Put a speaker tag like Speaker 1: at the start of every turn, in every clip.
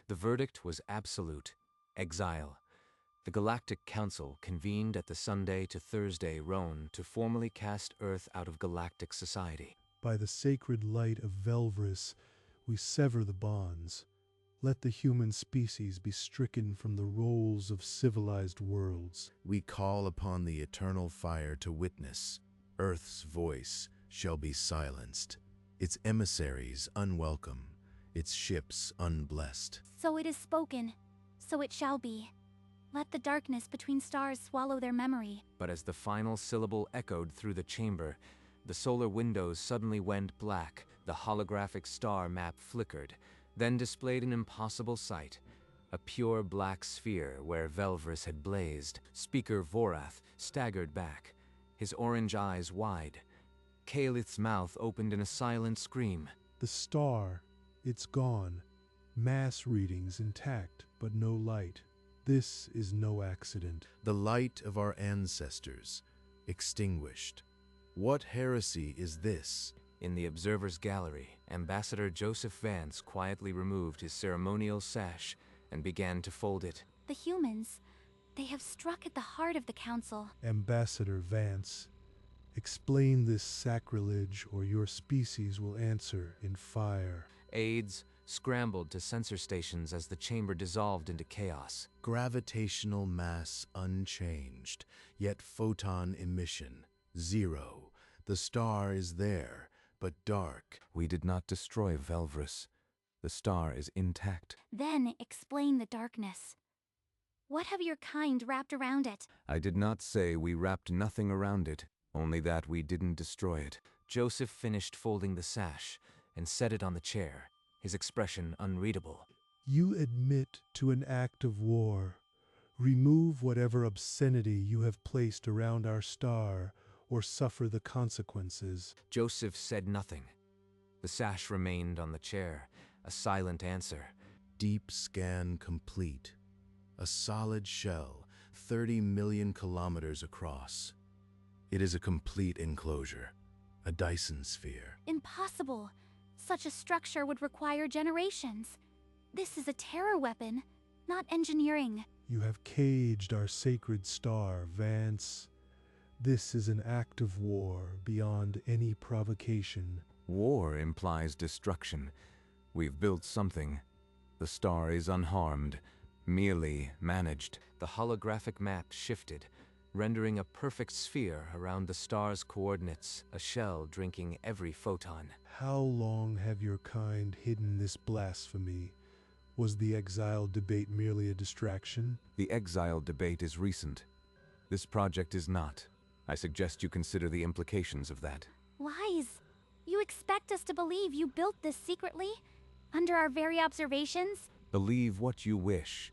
Speaker 1: The verdict was absolute: exile. The Galactic Council convened at the Sunday to Thursday Roan to formally cast Earth out of galactic society.
Speaker 2: By the sacred light of Velvris, we sever the bonds. Let the human species be stricken from the rolls of civilized worlds.
Speaker 3: We call upon the eternal fire to witness. Earth's voice shall be silenced, its emissaries unwelcome, its ships unblessed.
Speaker 4: So it is spoken, so it shall be. Let the darkness between stars swallow their memory.
Speaker 1: But as the final syllable echoed through the chamber, the solar windows suddenly went black, the holographic star map flickered, then displayed an impossible sight: a pure black sphere where Velvris had blazed. Speaker Vorath staggered back, his orange eyes wide. Kalith's mouth opened in a silent scream.
Speaker 2: The star, it's gone. Mass readings intact, but no light. This is no accident.
Speaker 3: The light of our ancestors, extinguished. What heresy is this?
Speaker 1: In the observer's gallery, Ambassador Joseph Vance quietly removed his ceremonial sash and began to fold it.
Speaker 4: The humans, they have struck at the heart of the council.
Speaker 2: Ambassador Vance, explain this sacrilege or your species will answer in fire.
Speaker 1: Aides scrambled to sensor stations as the chamber dissolved into chaos.
Speaker 3: Gravitational mass unchanged, yet photon emission zero. The star is there, but dark.
Speaker 1: We did not destroy Velvris. The star is intact.
Speaker 4: Then explain the darkness. What have your kind wrapped around it?
Speaker 1: I did not say we wrapped nothing around it, only that we didn't destroy it. Joseph finished folding the sash and set it on the chair, his expression unreadable.
Speaker 2: You admit to an act of war. Remove whatever obscenity you have placed around our star, or suffer the consequences.
Speaker 1: Joseph said nothing. The sash remained on the chair, a silent answer.
Speaker 3: Deep scan complete. A solid shell, 30 million kilometers across. It is a complete enclosure, a Dyson sphere.
Speaker 4: Impossible. Such a structure would require generations. This is a terror weapon, not engineering.
Speaker 2: You have caged our sacred star, Vance. This is an act of war beyond any provocation.
Speaker 1: War implies destruction. We've built something. The star is unharmed, merely managed. The holographic map shifted, rendering a perfect sphere around the star's coordinates, a shell drinking every photon.
Speaker 2: How long have your kind hidden this blasphemy? Was the exile debate merely a distraction?
Speaker 1: The exile debate is recent. This project is not. I suggest you consider the implications of that.
Speaker 4: Lies. You expect us to believe you built this secretly? Under our very observations?
Speaker 1: Believe what you wish.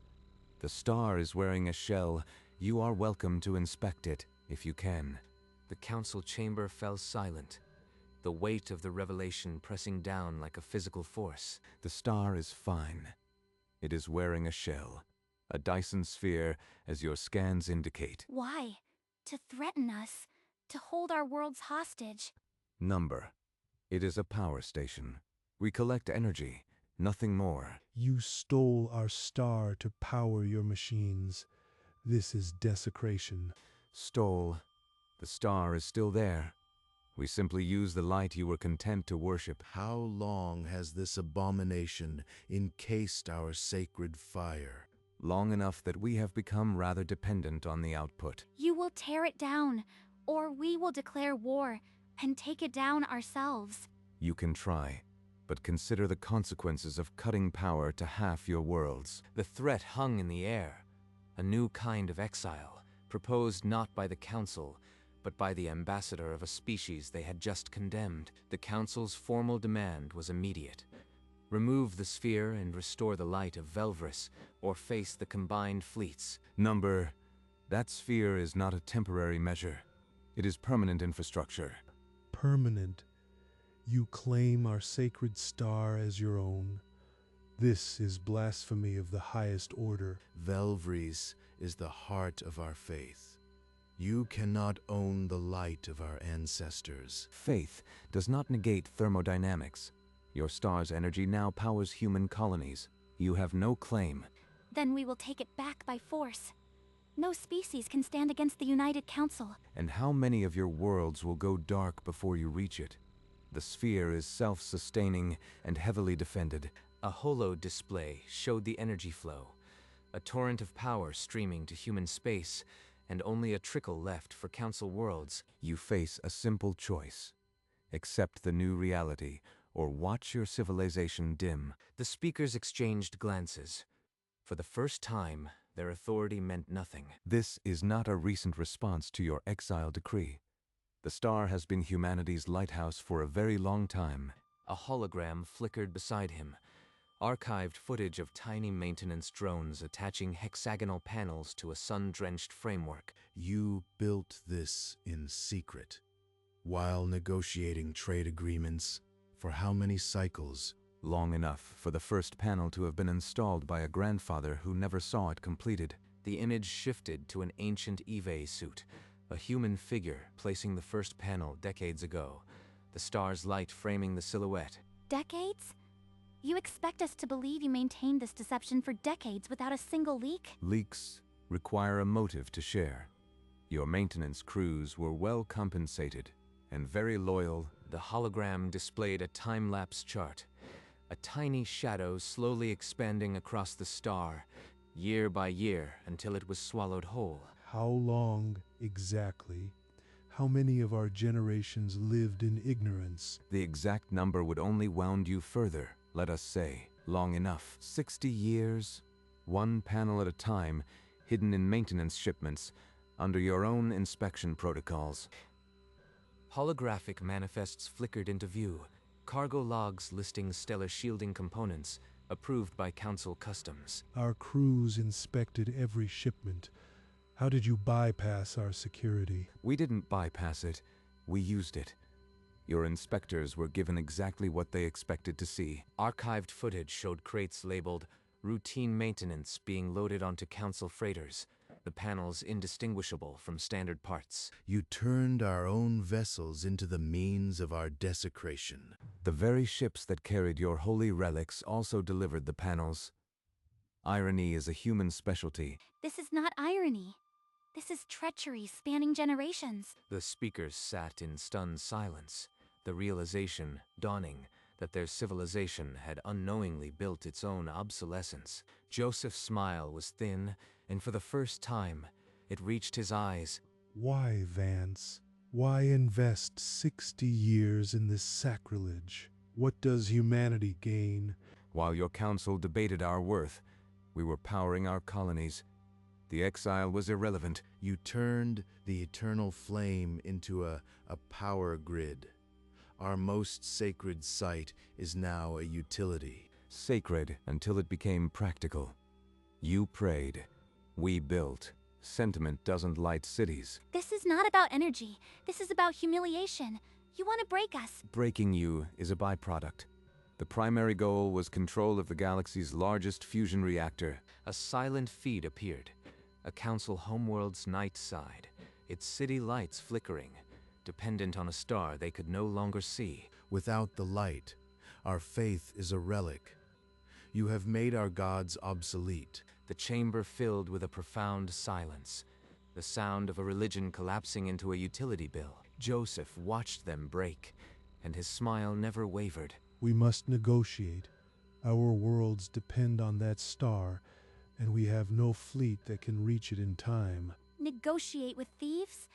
Speaker 1: The star is wearing a shell. You are welcome to inspect it, if you can. The council chamber fell silent, the weight of the revelation pressing down like a physical force. The star is fine. It is wearing a shell, a Dyson sphere, as your scans indicate.
Speaker 4: Why? To threaten us, to hold our worlds hostage.
Speaker 1: Number. It is a power station. We collect energy, nothing more.
Speaker 2: You stole our star to power your machines. This is desecration.
Speaker 1: Stole. The star is still there. We simply use the light you were content to worship.
Speaker 3: How long has this abomination encased our sacred fire?
Speaker 1: Long enough that we have become rather dependent on the output.
Speaker 4: You will tear it down, or we will declare war and take it down ourselves.
Speaker 1: You can try, but consider the consequences of cutting power to half your worlds. The threat hung in the air. A new kind of exile, proposed not by the Council, but by the ambassador of a species they had just condemned. The Council's formal demand was immediate. Remove the sphere and restore the light of Velvris, or face the combined fleets. Number. That sphere is not a temporary measure. It is permanent infrastructure.
Speaker 2: Permanent. You claim our sacred star as your own. This is blasphemy of the highest order.
Speaker 3: Velvris is the heart of our faith. You cannot own the light of our ancestors.
Speaker 1: Faith does not negate thermodynamics. Your star's energy now powers human colonies. You have no claim.
Speaker 4: Then we will take it back by force. No species can stand against the United Council.
Speaker 1: And how many of your worlds will go dark before you reach it? The sphere is self-sustaining and heavily defended. A holo display showed the energy flow, a torrent of power streaming to human space, and only a trickle left for Council worlds. You face a simple choice. Accept the new reality, or watch your civilization dim. The speakers exchanged glances. For the first time, their authority meant nothing. This is not a recent response to your exile decree. The star has been humanity's lighthouse for a very long time. A hologram flickered beside him. Archived footage of tiny maintenance drones attaching hexagonal panels to a sun-drenched framework.
Speaker 3: You built this in secret, while negotiating trade agreements. For how many cycles?
Speaker 1: Long enough for the first panel to have been installed by a grandfather who never saw it completed. The image shifted to an ancient Eve suit, a human figure placing the first panel decades ago, the star's light framing the silhouette.
Speaker 4: Decades? You expect us to believe you maintained this deception for decades without a single leak?
Speaker 1: Leaks require a motive to share. Your maintenance crews were well compensated and very loyal. The hologram displayed a time-lapse chart, a tiny shadow slowly expanding across the star, year by year until it was swallowed whole.
Speaker 2: How long exactly? How many of our generations lived in ignorance?
Speaker 1: The exact number would only wound you further, let us say. Long enough. 60 years, one panel at a time, hidden in maintenance shipments, under your own inspection protocols. Holographic manifests flickered into view, cargo logs listing stellar shielding components, approved by Council Customs.
Speaker 2: Our crews inspected every shipment. How did you bypass our security?
Speaker 1: We didn't bypass it, we used it. Your inspectors were given exactly what they expected to see. Archived footage showed crates labeled routine maintenance being loaded onto Council freighters, the panels indistinguishable from standard parts.
Speaker 3: You turned our own vessels into the means of our desecration.
Speaker 1: The very ships that carried your holy relics also delivered the panels. Irony is a human specialty.
Speaker 4: This is not irony. This is treachery spanning generations.
Speaker 1: The speakers sat in stunned silence, the realization dawning that their civilization had unknowingly built its own obsolescence. Joseph's smile was thin, and for the first time, it reached his eyes.
Speaker 2: Why, Vance? Why invest 60 years in this sacrilege? What does humanity gain?
Speaker 1: While your council debated our worth, we were powering our colonies. The exile was irrelevant.
Speaker 3: You turned the eternal flame into a power grid. Our most sacred site is now a utility.
Speaker 1: Sacred until it became practical. You prayed. We built. Sentiment doesn't light cities.
Speaker 4: This is not about energy. This is about humiliation. You want to break us.
Speaker 1: Breaking you is a byproduct. The primary goal was control of the galaxy's largest fusion reactor. A silent feed appeared. A Council homeworld's night side, its city lights flickering, dependent on a star they could no longer see.
Speaker 3: Without the light, our faith is a relic. You have made our gods obsolete.
Speaker 1: The chamber filled with a profound silence, the sound of a religion collapsing into a utility bill. Joseph watched them break, and his smile never wavered.
Speaker 2: We must negotiate. Our worlds depend on that star, and we have no fleet that can reach it in time.
Speaker 4: Negotiate with thieves?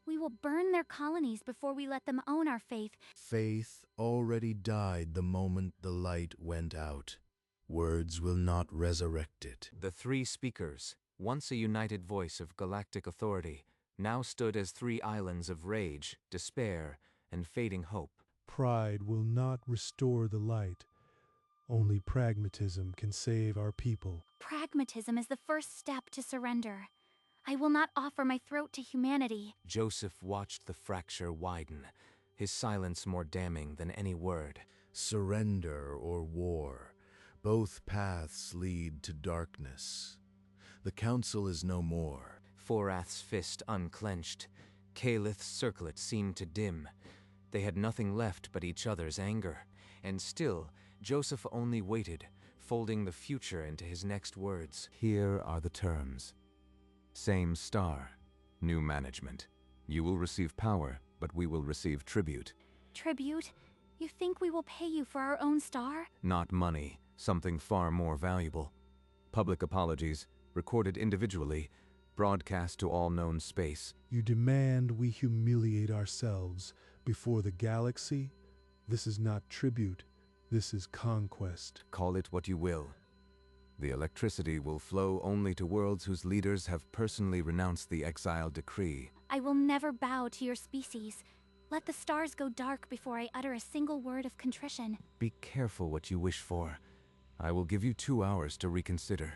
Speaker 4: We will burn their colonies before we let them own our faith.
Speaker 3: Faith already died the moment the light went out. Words will not resurrect it.
Speaker 1: The three speakers, once a united voice of galactic authority, now stood as three islands of rage, despair, and fading hope.
Speaker 2: Pride will not restore the light. Only pragmatism can save our people.
Speaker 4: Pragmatism is the first step to surrender. I will not offer my throat to humanity.
Speaker 1: Joseph watched the fracture widen, his silence more damning than any word.
Speaker 3: Surrender or war, both paths lead to darkness. The Council is no more.
Speaker 1: Forath's fist unclenched. Calith's circlet seemed to dim. They had nothing left but each other's anger. And still, Joseph only waited, folding the future into his next words. Here are the terms. Same star, new management. You will receive power, but we will receive tribute.
Speaker 4: Tribute? You think we will pay you for our own star?
Speaker 1: Not money, something far more valuable. Public apologies, recorded individually, broadcast to all known space.
Speaker 2: You demand we humiliate ourselves before the galaxy? This is not tribute. This is conquest.
Speaker 1: Call it what you will. The electricity will flow only to worlds whose leaders have personally renounced the exile decree.
Speaker 4: I will never bow to your species. Let the stars go dark before I utter a single word of contrition.
Speaker 1: Be careful what you wish for. I will give you 2 hours to reconsider.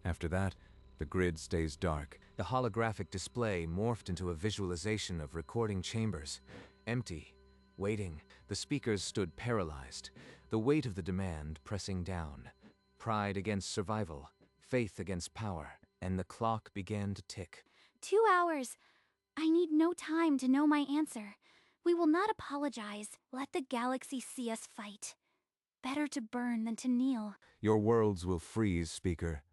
Speaker 1: After that, the grid stays dark. The holographic display morphed into a visualization of recording chambers. Empty, waiting. The speakers stood paralyzed, the weight of the demand pressing down. Pride against survival, faith against power, and the clock began to tick.
Speaker 4: 2 hours. I need no time to know my answer. We will not apologize. Let the galaxy see us fight. Better to burn than to kneel.
Speaker 1: Your worlds will freeze, speaker.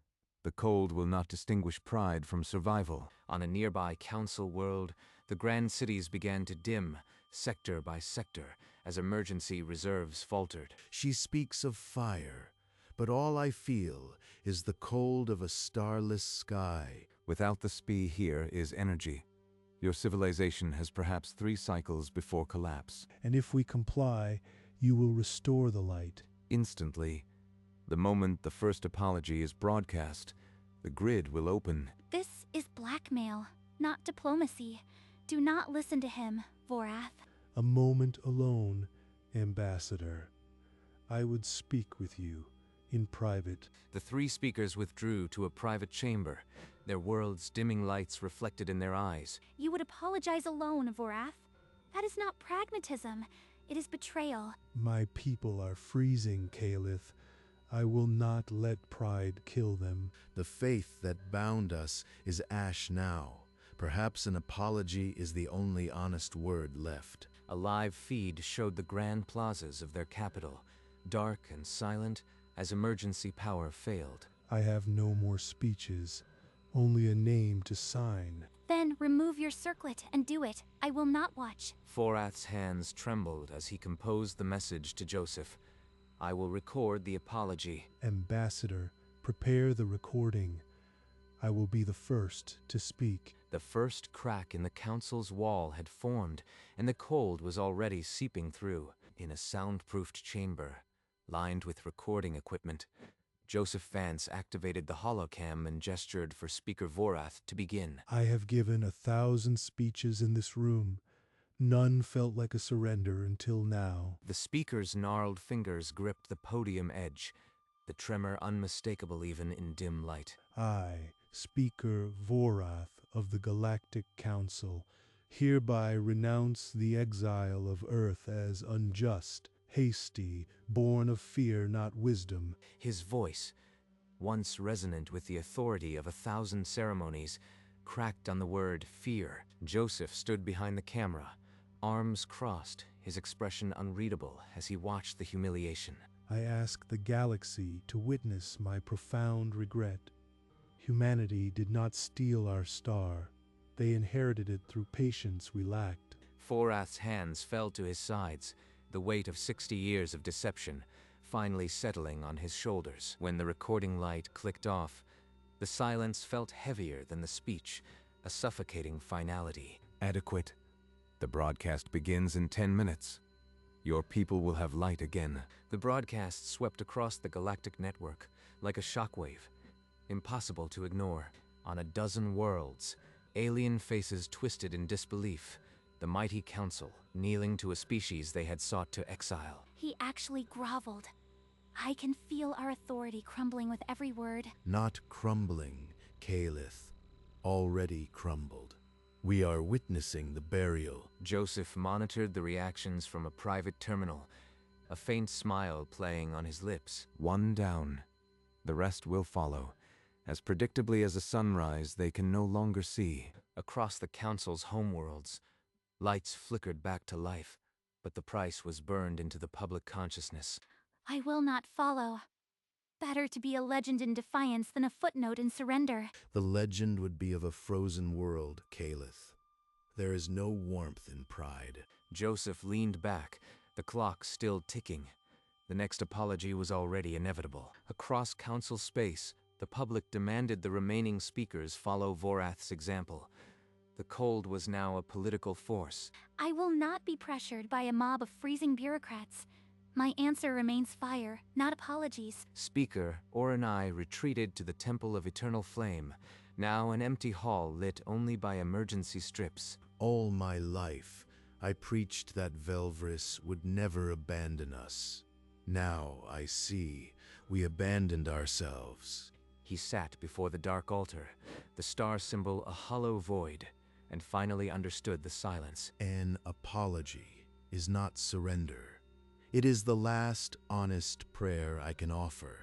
Speaker 1: The cold will not distinguish pride from survival. On a nearby council world, the grand cities began to dim, sector by sector, as emergency reserves faltered.
Speaker 3: She speaks of fire, but all I feel is the cold of a starless sky.
Speaker 1: Without the SPI here is energy. Your civilization has perhaps 3 cycles before collapse.
Speaker 2: And if we comply, you will restore the light.
Speaker 1: Instantly, the moment the first apology is broadcast, the grid will open.
Speaker 4: This is blackmail, not diplomacy. Do not listen to him, Vorath.
Speaker 2: A moment alone, Ambassador. I would speak with you in private.
Speaker 1: The 3 speakers withdrew to a private chamber, their world's dimming lights reflected in their eyes.
Speaker 4: You would apologize alone, Vorath. That is not pragmatism. It is betrayal.
Speaker 2: My people are freezing, Caliph. I will not let pride kill them.
Speaker 3: The faith that bound us is ash now. Perhaps an apology is the only honest word left.
Speaker 1: A live feed showed the grand plazas of their capital, dark and silent as emergency power failed.
Speaker 2: I have no more speeches, only a name to sign.
Speaker 4: Then remove your circlet and do it. I will not watch.
Speaker 1: Vorath's hands trembled as he composed the message to Joseph. I will record the apology.
Speaker 2: Ambassador, prepare the recording. I will be the first to speak.
Speaker 1: The first crack in the council's wall had formed, and the cold was already seeping through. In a soundproofed chamber, lined with recording equipment, Joseph Vance activated the holocam and gestured for Speaker Vorath to begin.
Speaker 2: I have given 1,000 speeches in this room. None felt like a surrender until now.
Speaker 1: The speaker's gnarled fingers gripped the podium edge, the tremor unmistakable even in dim light.
Speaker 2: I, Speaker Vorath of the Galactic Council, hereby renounce the exile of Earth as unjust, hasty, born of fear, not wisdom.
Speaker 1: His voice, once resonant with the authority of 1,000 ceremonies, cracked on the word fear. Joseph stood behind the camera, arms crossed, his expression unreadable as he watched the humiliation.
Speaker 2: I ask the galaxy to witness my profound regret. Humanity did not steal our star. They inherited it through patience we lacked.
Speaker 1: Vorath's hands fell to his sides, the weight of 60 years of deception finally settling on his shoulders. When the recording light clicked off, the silence felt heavier than the speech, a suffocating finality. Adequate. The broadcast begins in 10 minutes. Your people will have light again. The broadcast swept across the galactic network like a shockwave, impossible to ignore. On a dozen worlds, alien faces twisted in disbelief, the mighty council kneeling to a species they had sought to exile.
Speaker 4: He actually groveled. I can feel our authority crumbling with every word.
Speaker 3: Not crumbling, Caliph. Already crumbled. We are witnessing the burial.
Speaker 1: Joseph monitored the reactions from a private terminal, a faint smile playing on his lips. One down. The rest will follow. As predictably as a sunrise they can no longer see. Across the council's homeworlds, lights flickered back to life, but the price was burned into the public consciousness.
Speaker 4: I will not follow. Better to be a legend in defiance than a footnote in surrender.
Speaker 3: The legend would be of a frozen world, Caliph. There is no warmth in pride.
Speaker 1: Joseph leaned back, the clock still ticking. The next apology was already inevitable. Across council space, the public demanded the remaining speakers follow Vorath's example. The cold was now a political force.
Speaker 4: I will not be pressured by a mob of freezing bureaucrats. My answer remains fire, not apologies.
Speaker 1: Speaker Orenai retreated to the Temple of Eternal Flame, now an empty hall lit only by emergency strips.
Speaker 3: All my life, I preached that Velvris would never abandon us. Now I see we abandoned ourselves.
Speaker 1: He sat before the dark altar, the star symbol a hollow void, and finally understood the silence.
Speaker 3: An apology is not surrender. It is the last honest prayer I can offer.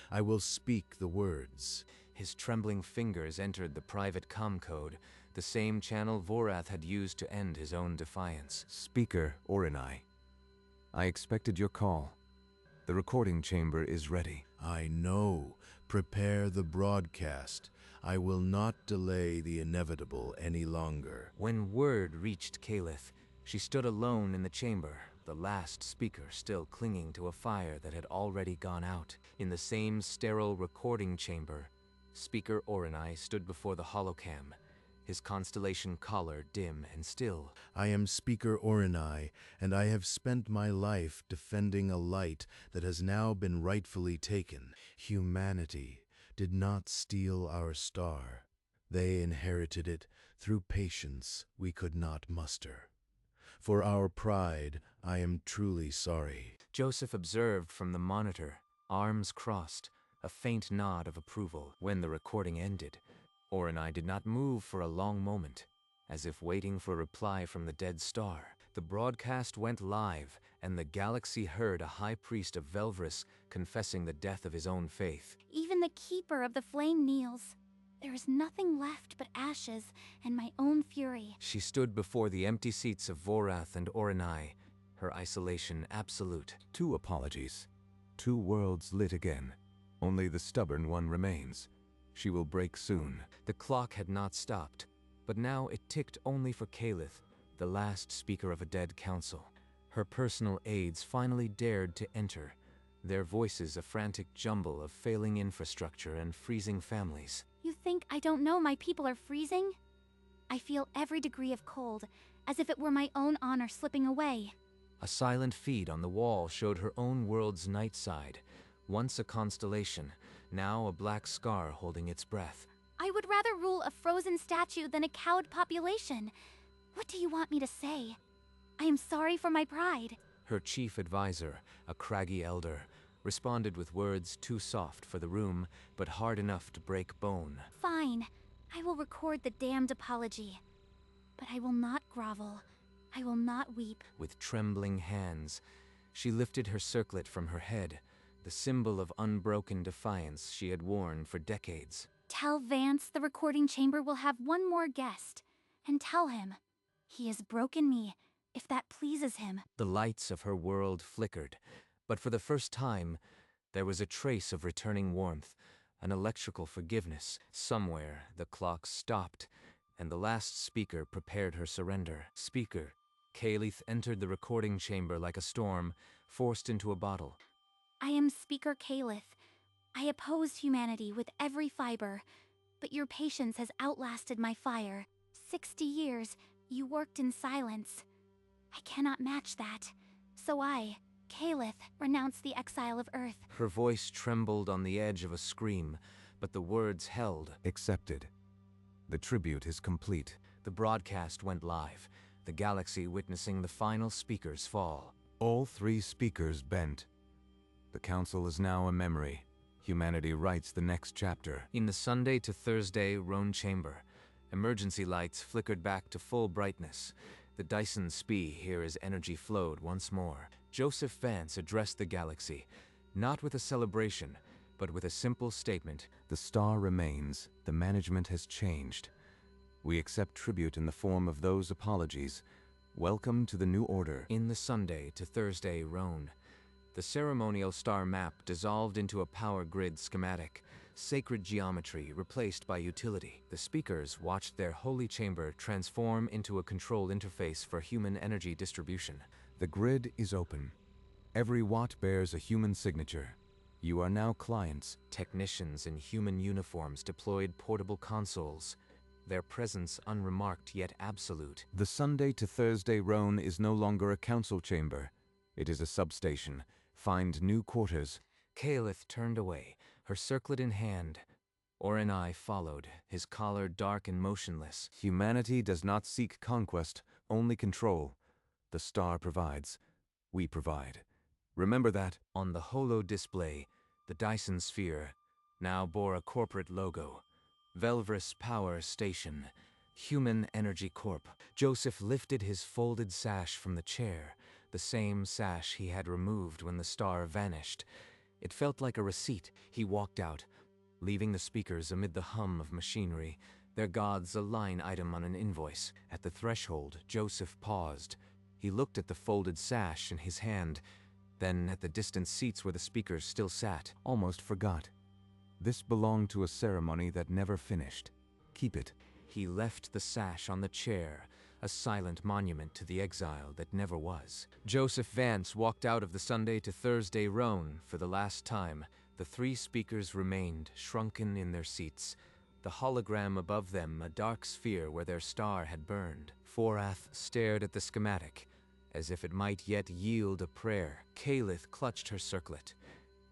Speaker 3: I will speak the words.
Speaker 1: His trembling fingers entered the private comm code, the same channel Vorath had used to end his own defiance. Speaker Orenai, I expected your call. The recording chamber is ready.
Speaker 3: I know. Prepare the broadcast. I will not delay the inevitable any longer.
Speaker 1: When word reached Caliph, she stood alone in the chamber, the last speaker still clinging to a fire that had already gone out. In the same sterile recording chamber, Speaker Orenai stood before the holocam, his constellation collar dim and still.
Speaker 3: I am Speaker Orenai, and I have spent my life defending a light that has now been rightfully taken. Humanity did not steal our star. They inherited it through patience we could not muster. For our pride, I am truly sorry.
Speaker 1: Joseph observed from the monitor, arms crossed, a faint nod of approval. When the recording ended, Orenai did not move for a long moment, as if waiting for a reply from the dead star. The broadcast went live, and the galaxy heard a high priest of Velvris confessing the death of his own faith.
Speaker 4: Even the keeper of the flame kneels. There is nothing left but ashes and my own fury.
Speaker 1: She stood before the empty seats of Vorath and Orenai, her isolation absolute. 2 apologies. 2 worlds lit again. Only the stubborn one remains. She will break soon. The clock had not stopped, but now it ticked only for Caliph, the last speaker of a dead council. Her personal aides finally dared to enter, their voices a frantic jumble of failing infrastructure and freezing families.
Speaker 4: You think I don't know my people are freezing? I feel every degree of cold, as if it were my own honor slipping away.
Speaker 1: A silent feed on the wall showed her own world's night side, once a constellation, now a black scar holding its breath.
Speaker 4: I would rather rule a frozen statue than a cowed population. What do you want me to say? I am sorry for my pride.
Speaker 1: Her chief advisor, a craggy elder, responded with words too soft for the room, but hard enough to break bone.
Speaker 4: Fine. I will record the damned apology. But I will not grovel. I will not weep.
Speaker 1: With trembling hands, she lifted her circlet from her head, the symbol of unbroken defiance she had worn for decades.
Speaker 4: Tell Vance the recording chamber will have one more guest. And tell him, he has broken me, if that pleases him.
Speaker 1: The lights of her world flickered, but for the first time, there was a trace of returning warmth, an electrical forgiveness. Somewhere, the clock stopped, and the last speaker prepared her surrender. Speaker Caliph entered the recording chamber like a storm, forced into a bottle.
Speaker 4: I am Speaker Caliph. I oppose humanity with every fiber, but your patience has outlasted my fire. 60 years, you worked in silence. I cannot match that. So I, Caliph, renounce the exile of Earth.
Speaker 1: Her voice trembled on the edge of a scream, but the words held. Accepted. The tribute is complete. The broadcast went live, the galaxy witnessing the final speaker's fall. All 3 speakers bent. The council is now a memory. Humanity writes the next chapter. In the Sunday to Thursday Roan chamber, emergency lights flickered back to full brightness. The Dyson spee here as energy flowed once more. Joseph Vance addressed the galaxy, not with a celebration, but with a simple statement. The star remains. The management has changed. We accept tribute in the form of those apologies. Welcome to the new order. In the Sunday to Thursday Roan, The ceremonial star map dissolved into a power grid schematic, sacred geometry replaced by utility. The speakers watched their holy chamber transform into a control interface for human energy distribution. The grid is open. Every watt bears a human signature. You are now clients. Technicians in human uniforms deployed portable consoles, their presence unremarked yet absolute. The Sunday to Thursday roan is no longer a council chamber. It is a substation. Find new quarters. Caliph turned away, her circlet in hand. Orenai followed, his collar dark and motionless. Humanity does not seek conquest, only control. The star provides. We provide. Remember that. On the holo display, the Dyson sphere now bore a corporate logo. Velvris Power Station, Human Energy Corp. Joseph lifted his folded sash from the chair, the same sash he had removed when the star vanished. It felt like a receipt. He walked out, leaving the speakers amid the hum of machinery, their gods a line item on an invoice. At the threshold, Joseph paused. He looked at the folded sash in his hand, then at the distant seats where the speakers still sat. Almost forgot. This belonged to a ceremony that never finished. Keep it. He left the sash on the chair, a silent monument to the exile that never was. Joseph Vance walked out of the Sunday to Thursday roan for the last time. The three speakers remained, shrunken in their seats, the hologram above them a dark sphere where their star had burned. Forath stared at the schematic, as if it might yet yield a prayer. Caliph clutched her circlet,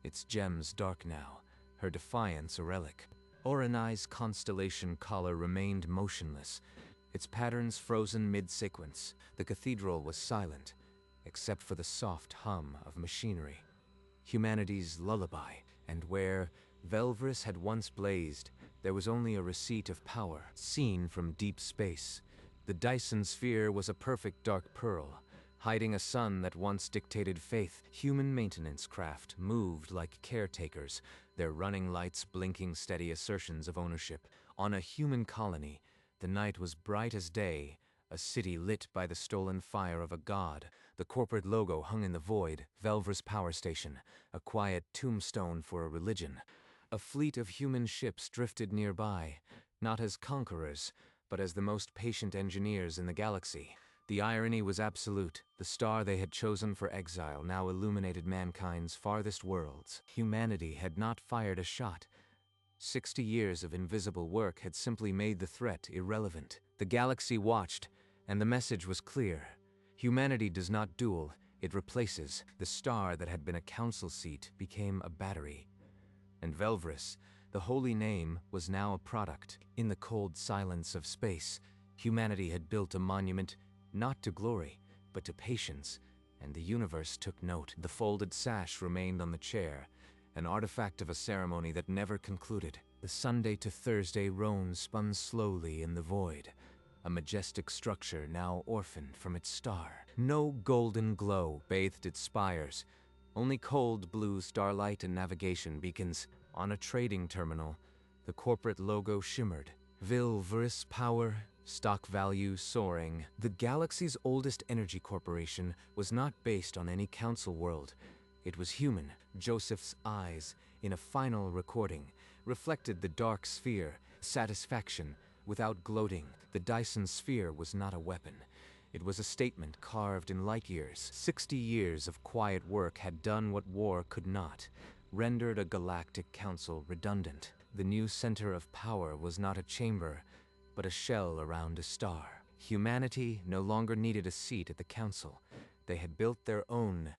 Speaker 1: its gems dark now, her defiance a relic. Orenai's constellation collar remained motionless, its patterns frozen mid-sequence. The cathedral was silent, except for the soft hum of machinery. Humanity's lullaby, and where Velvris had once blazed, there was only a receipt of power, seen from deep space. The Dyson sphere was a perfect dark pearl, hiding a sun that once dictated faith. Human maintenance craft moved like caretakers, their running lights blinking steady assertions of ownership. On a human colony, the night was bright as day, a city lit by the stolen fire of a god. The corporate logo hung in the void, Velvris Power Station, a quiet tombstone for a religion. A fleet of human ships drifted nearby, not as conquerors, but as the most patient engineers in the galaxy. The irony was absolute. The star they had chosen for exile now illuminated mankind's farthest worlds. Humanity had not fired a shot. 60 years of invisible work had simply made the threat irrelevant. The galaxy watched, and the message was clear. Humanity does not duel, it replaces. The star that had been a council seat became a battery. And Velvris, the holy name, was now a product. In the cold silence of space, humanity had built a monument not to glory, but to patience, and the universe took note. The folded sash remained on the chair, an artifact of a ceremony that never concluded. The Sunday to Thursday roan spun slowly in the void, a majestic structure now orphaned from its star. No golden glow bathed its spires, only cold blue starlight and navigation beacons. On a trading terminal, the corporate logo shimmered. Velvris Power, stock value soaring. The galaxy's oldest energy corporation was not based on any council world. It was human. Joseph's eyes, in a final recording, reflected the dark sphere, satisfaction, without gloating. The Dyson sphere was not a weapon. It was a statement carved in light years. 60 years of quiet work had done what war could not, rendered a galactic council redundant. The new center of power was not a chamber, but a shell around a star. Humanity no longer needed a seat at the council. They had built their own